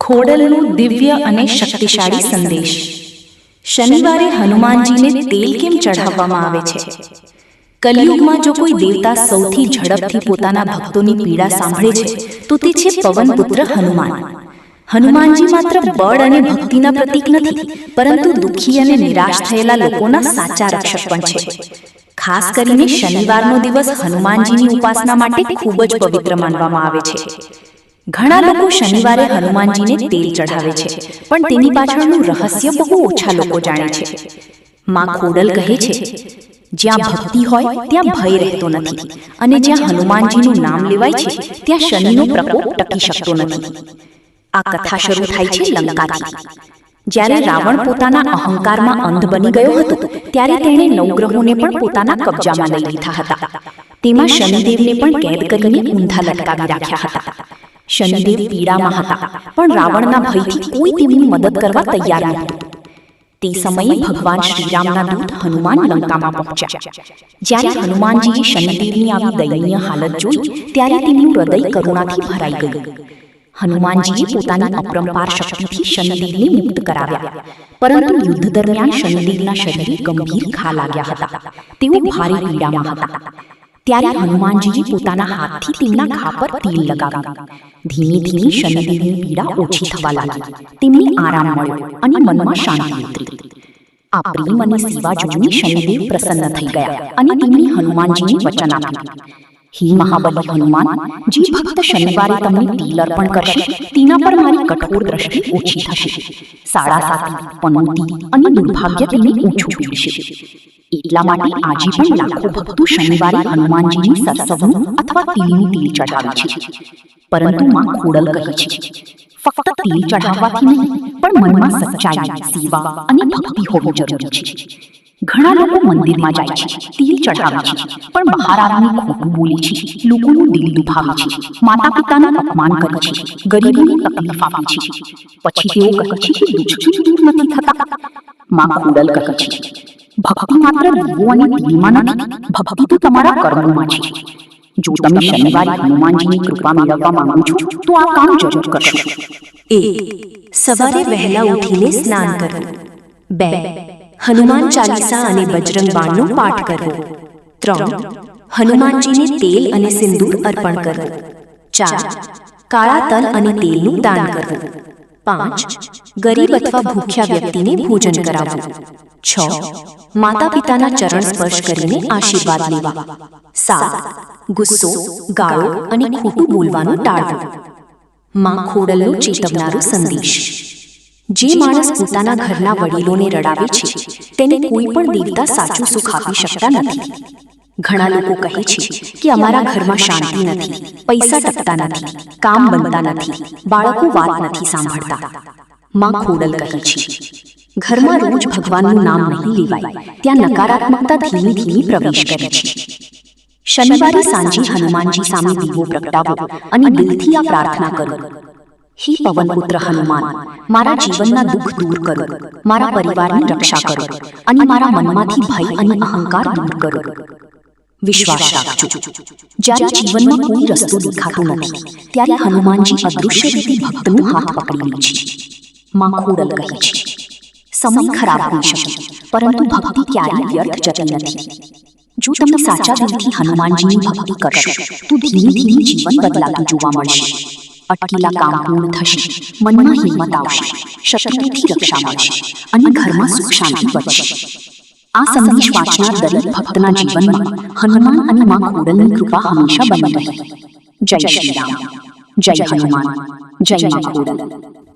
ખોડલનો દિવ્ય અને શક્તિશાળી સંદેશ. શનિવારે હનુમાનજીને તેલ કેમ ચઢાવવામાં આવે છે? કલિયુગમાં જો કોઈ દેવતા સૌથી ઝડપથી પોતાના ભક્તોની પીડા સાંભળે છે તો તે છે પવનપુત્ર હનુમાન. હનુમાનજી માત્ર બળ અને ભક્તિના પ્રતીક નથી, પરંતુ દુઃખી અને નિરાશ થયેલા લોકોના સાચા રક્ષક પણ છે. ખાસ કરીને શનિવારનો દિવસ હનુમાનજીની ઉપાસના માટે ખૂબ જ પવિત્ર માનવામાં આવે છે. ઘણા લોકો શનિવારે હનુમાનજીને તેલ ચઢાવે છે, પણ તેની પાછળનું રહસ્ય બહુ ઓછા લોકો જાણે છે. માં ખોડલ કહે છે, જ્યાં ભક્તિ હોય ત્યાં ભય રહેતો નથી, અને જ્યાં હનુમાનજીનું નામ લેવાય છે ત્યાં શનિનો પ્રકોપ ટકી શકતો નથી. આ કથા શરૂ થાય છે લંકાથી. જ્યારે રાવણ પોતાના અહંકારમાં અંધ બની ગયો હતો, ત્યારે તેણે નવગ્રહોને પણ પોતાના કબજામાં લઈ લીધા હતા. તેમાં શનિદેવને પણ કેદ કરીને ઊંધા લટકાવી રાખ્યા હતા. શનિદેવ પીડામાં હતા, પણ રાવણના ભયથી કોઈ તેમની મદદ કરવા તૈયાર નહોતું. તે સમયે ભગવાન શ્રીરામના દૂત હનુમાન લંકામાં પહોંચ્યા. જ્યારે હનુમાનજીએ શનિદેવની આવી દયનીય હાલત જોઈ, ત્યારે તેમનું હૃદય કરુણાથી ભરાઈ ગયું. હનુમાનજીએ પોતાની અપરંપાર શક્તિથી શનિદેવને મુક્ત કરાવ્યા, પરંતુ યુદ્ધ દરમિયાન શનિદેવના શરીરે ગંભીર ઘા લાગ્યા હતા. તેઓ ભારે પીડામાં હતા. ત્યારે હનુમાનજીએ પોતાના હાથથી તેમના ઘા પર તેલ લગાવ્યું. ધીમે ધીમે શનિદેવની પીડા ઓછી થવા લાગી. તેમને આરામ મળ્યો અને મનમાં શાંતિ ઉતરી. આ પ્રેમ અને સેવા જોઈને શનિદેવ પ્રસન્ન થઈ ગયા અને તેમણે હનુમાનજીને વચન આપ્યું, હે મહાબલી હનુમાન, જે ભક્ત શનિવારે તમને તેલ અર્પણ કરશે તેના પર મારી કઠોર દ્રષ્ટિ ઓછી થશે. સાડાસાતી, પનોતી અને દુર્ભાગ્ય તેને ઓછું પીડશે. એટલા માટે આજે પણ લાખો ભક્તો શનિવારે હનુમાનજીને સરસવનું અથવા તિલનું તેલ ચઢાવે છે. પરંતુ માં ખોડલ કહે છે, ફક્ત તેલ ચઢાવવાથી નહીં, પણ મનમાં સચ્ચાઈ, સેવા અને ભક્તિ હોવી જરૂરી છે. ઘણા લોકો મંદિરમાં જાય છે, તેલ ચઢાવે છે, પણ બહાર આવીને ખોટું બોલે છે, લોકોનું દિલ દુભાવે છે, માતા પિતાનું અપમાન કરે છે, ગરીબોને તકલીફ આપે છે. પછી તેઓ કહે છે કે દુષ્ટ દૂર નથી થતા. માં ખોડલ કહે છે, ભક્તિ માત્ર દીવો અને તેલમાં નથી, ભક્તિ તો તમારા કર્મોમાં છે. જો તમે શનિવારે હનુમાનજીની કૃપા મેળવવા માંગો છો તો આ કામ જરૂર કરશો. 1. સવારે વહેલા ઉઠીને સ્નાન કરવું. 2. હનુમાન ચાલીસા અને બજરંગ બાણનો પાઠ કરવો. 3. હનુમાનજીને તેલ અને સિંદૂર અર્પણ કરવું. 4. કાળા તલ અને તેલનું દાન કરવું. 5. ગરીબ અથવા ભૂખ્યા વ્યક્તિને ભોજન કરાવવું. 6. માતા પિતાના ચરણ સ્પર્શ કરીને આશીર્વાદ લેવા. 7. ગુસ્સો, ગાળો અને ખોટું બોલવાનું ટાળવું. માં ખોડલનો ચેતવનારો સંદેશ. જે માણસ પોતાના ઘરના વડીલોને રડાવે છે તેને કોઈ પણ દેવતા સાચું સુખ આપી શકતા નથી. ઘણા લોકો કહે છે કે અમારા ઘરમાં શાંતિ નથી, પૈસા ટકતા નથી, કામ બનતા નથી, બાળકો વાત નથી સાંભળતા. માં ખોડલ કહે છે, ઘરમાં રોજ ભગવાનનું નામ નહીં લેવાય ત્યાં નકારાત્મકતા ધીમે ધીમે પ્રવેશ કરે છે. શનિવારે સાંજે હનુમાનજી સામે દીવો પ્રગટાવો અને દિલથી આ પ્રાર્થના કરો, હે પવનપુત્ર હનુમાન, મારા જીવનના દુઃખ દૂર કરો, મારા પરિવારની રક્ષા કરો અને મારા મનમાંથી ભય અને અહંકાર દૂર કરો. વિશ્વાસ રાખજો, જ્યારે જીવનમાં કોઈ રસ્તો દેખાતો નથી ત્યારે હનુમાનજી અદૃશ્ય રીતે ભક્તનો હાથ પકડી લે છે. માં ખોડલ કહે છે, સમય ખરાબ હોઈ શકે, પરંતુ ભક્તિ ક્યારેય વ્યર્થ જતી નથી. જો તમે સાચા દિલથી હનુમાનજીની ભક્તિ કરશો તો ધીમે ધીમે જીવન બદલાતું જોવા મળશે. અટકેલા કામ પૂર્ણ થશે, મનમાં હિંમત આવશે, શત્રુઓથી રક્ષા મળશે અને ઘરમાં સુખ શાંતિ વધશે. આ સંદેશ વાંચનાર દરેક ભક્તના જીવનમાં હનુમાન અને માં ખોડલની કૃપા હંમેશા બની રહે. જય શ્રી રામ, જય હનુમાન, જય માં ખોડલ.